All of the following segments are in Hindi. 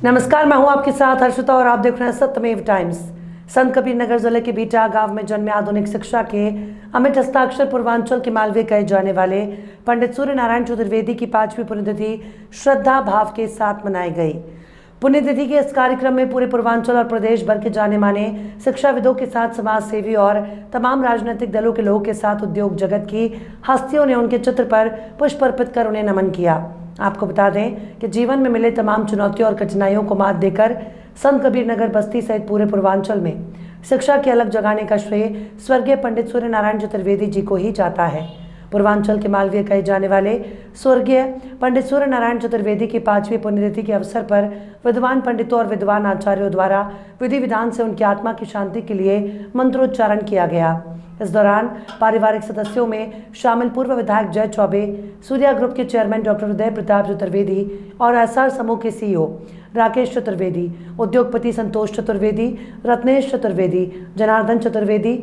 नमस्कार, मैं हूं आपके साथ हर्षिता और आप देख रहे हैं सत्यमेव टाइम्स। संत कबीर नगर जिले के बीटा गांव में जन्मे आधुनिक शिक्षा के अमिट हस्ताक्षर पूर्वांचल के मालवीय कहे जाने वाले पंडित सूर्य नारायण चतुर्वेदी की 5वीं पुण्यतिथि श्रद्धा भाव के साथ मनाई गई। पुण्यतिथि के इस कार्यक्रम में पूरे पूर्वांचल और प्रदेश भर के जाने माने शिक्षाविदों के साथ समाज सेवी और तमाम राजनीतिक दलों के लोगों के साथ उद्योग जगत की हस्तियों ने उनके चित्र पर पुष्प अर्पित कर उन्हें नमन किया। आपको बता दें कि जीवन में मिले तमाम चुनौतियों और कठिनाइयों को मात देकर संत कबीर नगर बस्ती सहित पूरे पूर्वांचल में शिक्षा की अलग जगाने का श्रेय स्वर्गीय पंडित सूर्य नारायण चतुर्वेदी जी को ही जाता है। पूर्वांचल के मालवीय कहे जाने वाले स्वर्गीय पंडित सूर्य नारायण चतुर्वेदी की 5वीं पुण्यतिथि के अवसर पर विद्वान पंडितों और विद्वान आचार्यों द्वारा विधि विधान से उनकी आत्मा की शांति के लिए मंत्रोच्चारण किया गया। इस दौरान पारिवारिक सदस्यों में शामिल पूर्व विधायक जय चौबे, सूर्या ग्रुप के चेयरमैन डॉक्टर उदय प्रताप चतुर्वेदी और एसआर समूह के सीईओ राकेश चतुर्वेदी, उद्योगपति संतोष चतुर्वेदी, रत्नेश चतुर्वेदी, जनार्दन चतुर्वेदी,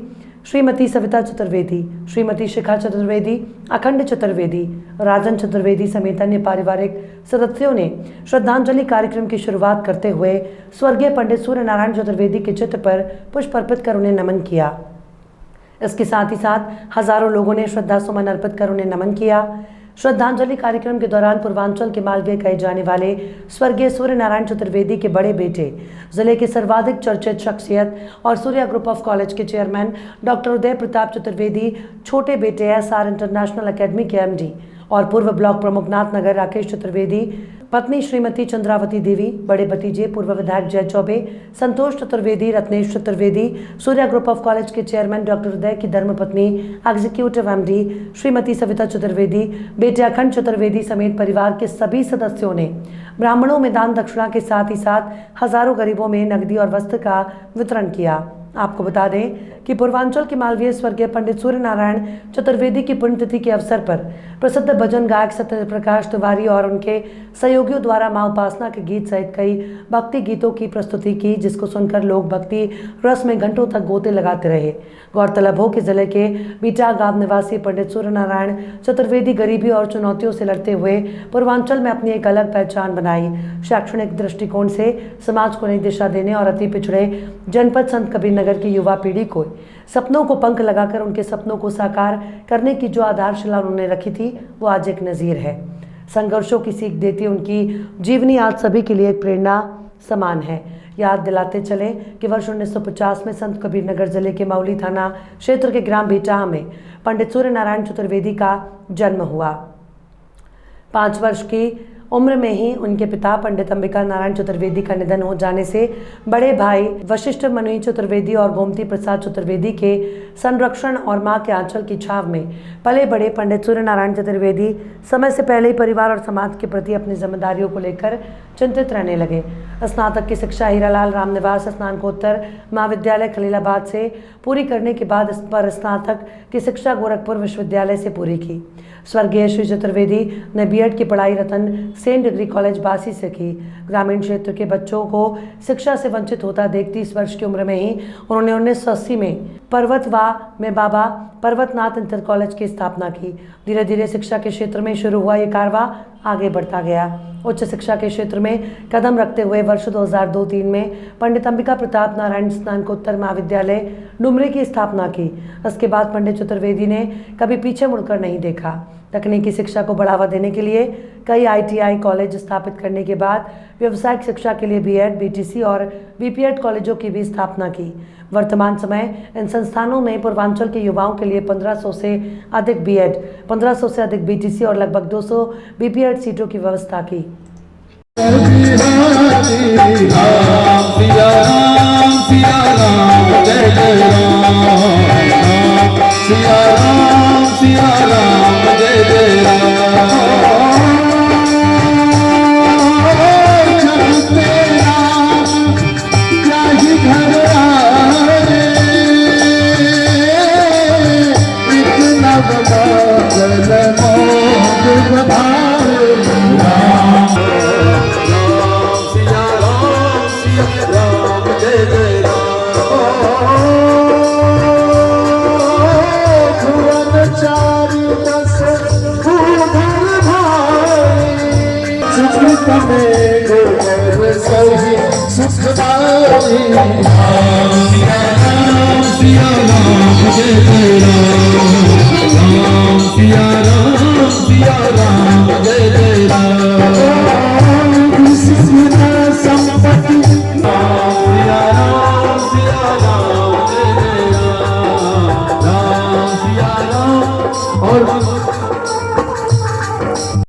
श्रीमती सविता चतुर्वेदी, श्रीमती शिखा चतुर्वेदी, अखंड चतुर्वेदी, राजन चतुर्वेदी समेत अन्य पारिवारिक सदस्यों ने श्रद्धांजलि कार्यक्रम की शुरुआत करते हुए स्वर्गीय पंडित सूर्य नारायण चतुर्वेदी के चित्र पर पुष्प अर्पित कर उन्हें नमन किया। इसके साथ ही साथ हजारों लोगों ने श्रद्धा सुमन अर्पित कर उन्हें नमन किया। श्रद्धांजलि कार्यक्रम के दौरान पूर्वांचल के मालवीय कहे जाने वाले स्वर्गीय सूर्य नारायण चतुर्वेदी के बड़े बेटे, जिले के सर्वाधिक चर्चित शख्सियत और सूर्या ग्रुप ऑफ कॉलेज के चेयरमैन डॉक्टर उदय प्रताप चतुर्वेदी, छोटे बेटे एसआर इंटरनेशनल एकेडमी के एमडी और पूर्व ब्लॉक प्रमुख नाथनगर राकेश चतुर्वेदी, पत्नी श्रीमती चंद्रावती देवी, बड़े भतीजे पूर्व विधायक Jai Chaubey, Santosh Chaturvedi, Ratnesh Chaturvedi, Surya group of college के चेयरमैन डॉक्टर उदय की धर्मपत्नी एग्जीक्यूटिव एमडी श्रीमती सविता चतुर्वेदी, बेटे अखंड चतुर्वेदी समेत परिवार के सभी सदस्यों ने ब्राह्मणों में दान दक्षिणा के साथ ही साथ हजारों गरीबों में नकदी और वस्त्र का वितरण किया। आपको बता दें कि पूर्वांचल के मालवीय स्वर्गीय पंडित सूर्य नारायण चतुर्वेदी की पुण्यतिथि के अवसर पर प्रसिद्ध भजन गायक सत्य प्रकाश तिवारी और उनके सहयोगियों द्वारा मां उपासना के गीत सहित कई भक्ति गीतों की प्रस्तुति की, जिसको सुनकर लोग भक्ति रस में घंटों तक गोते लगाते रहे। गौरतलब हो कि जिले के बीटा गांव निवासी पंडित सूर्य नारायण चतुर्वेदी गरीबी और चुनौतियों से लड़ते हुए पूर्वांचल में अपनी एक अलग पहचान बनाई। शैक्षणिक दृष्टिकोण से समाज को नई दिशा देने और अति पिछड़े जनपद संत कबीर नगर की युवा पीढ़ी को सपनों को पंख लगाकर उनके सपनों को साकार करने की जो आधारशिला उन्होंने रखी थी, वो आज एक नज़ीर है। संघर्षों की सीख देती उनकी जीवनी आज सभी के लिए एक प्रेरणा समान है। याद दिलाते चले कि वर्ष 1950 में संत कबीर नगर जिले के मौली थाना क्षेत्र के ग्राम बीटा में पंडित सूर्य नारायण चतुर्वेदी का जन्म हुआ। 5 वर्ष की उम्र में ही उनके पिता पंडित अंबिका नारायण चतुर्वेदी का निधन हो जाने से बड़े भाई वशिष्ठ मनुई चतुर्वेदी और गोमती प्रसाद चतुर्वेदी के संरक्षण और मां के आंचल की छाव में पले बड़े पंडित सूर्य नारायण चतुर्वेदी समय से पहले ही परिवार और समाज के प्रति अपनी जिम्मेदारियों को लेकर चिंतित रहने लगे। स्नातक की शिक्षा हीरालाल रामनिवास स्नातकोत्तर महाविद्यालय खलीलाबाद से पूरी करने के बाद इस पर स्नातक की शिक्षा गोरखपुर विश्वविद्यालय से पूरी की। स्वर्गीय श्री चतुर्वेदी ने बीएड की पढ़ाई रतन सेन डिग्री कॉलेज बासी से की। ग्रामीण क्षेत्र के बच्चों को शिक्षा से वंचित होता देख 30 वर्ष की उम्र में ही उन्होंने 1980 में पर्वतवा में बाबा पर्वतनाथ इंटर कॉलेज की स्थापना की। धीरे धीरे शिक्षा के क्षेत्र में शुरू हुआ ये कारवा आगे बढ़ता गया। उच्च शिक्षा के क्षेत्र में कदम रखते हुए वर्ष 2002-03 में पंडित अंबिका प्रताप नारायण स्नातकोत्तर महाविद्यालय डुमरी की स्थापना की। इसके बाद पंडित चतुर्वेदी ने कभी पीछे मुड़कर नहीं देखा। तकनीकी शिक्षा को बढ़ावा देने के लिए कई आईटीआई कॉलेज स्थापित करने के बाद व्यावसायिक शिक्षा के लिए बीएड, बीटीसी और बीपीएड कॉलेजों की भी स्थापना की। वर्तमान समय इन संस्थानों में पूर्वांचल के युवाओं के लिए 1500 से अधिक बीएड, 1500 से अधिक बीटीसी और लगभग 200 बीपीएड सीटों की व्यवस्था की। सही सुख पावे। सिया राम